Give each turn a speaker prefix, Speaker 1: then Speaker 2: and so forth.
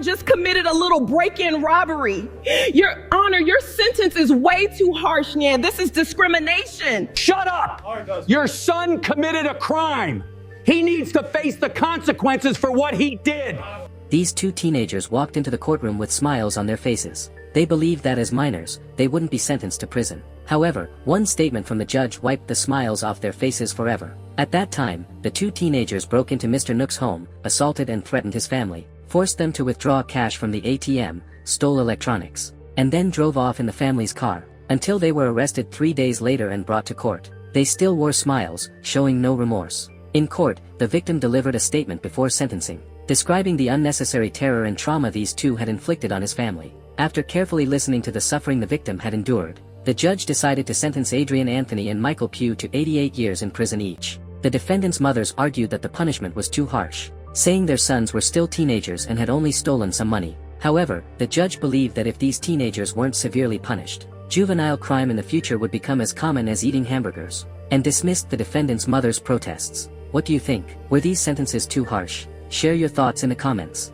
Speaker 1: just committed a little break-in robbery. Your Honor, your sentence is way too harsh, Nan. This is discrimination.
Speaker 2: Shut up! Your son committed a crime. He needs to face the consequences for what he did.
Speaker 3: These two teenagers walked into the courtroom with smiles on their faces. They believed that as minors, they wouldn't be sentenced to prison. However, one statement from the judge wiped the smiles off their faces forever. At that time, the two teenagers broke into Mr. Nook's home, assaulted and threatened his family, forced them to withdraw cash from the ATM, stole electronics, and then drove off in the family's car, until they were arrested 3 days later and brought to court. They still wore smiles, showing no remorse. In court, the victim delivered a statement before sentencing, describing the unnecessary terror and trauma these two had inflicted on his family. After carefully listening to the suffering the victim had endured, the judge decided to sentence Adrian Anthony and Michael Pugh to 88 years in prison each. The defendants' mothers argued that the punishment was too harsh, saying their sons were still teenagers and had only stolen some money. However, the judge believed that if these teenagers weren't severely punished, juvenile crime in the future would become as common as eating hamburgers, and dismissed the defendants' mothers' protests. What do you think? Were these sentences too harsh? Share your thoughts in the comments.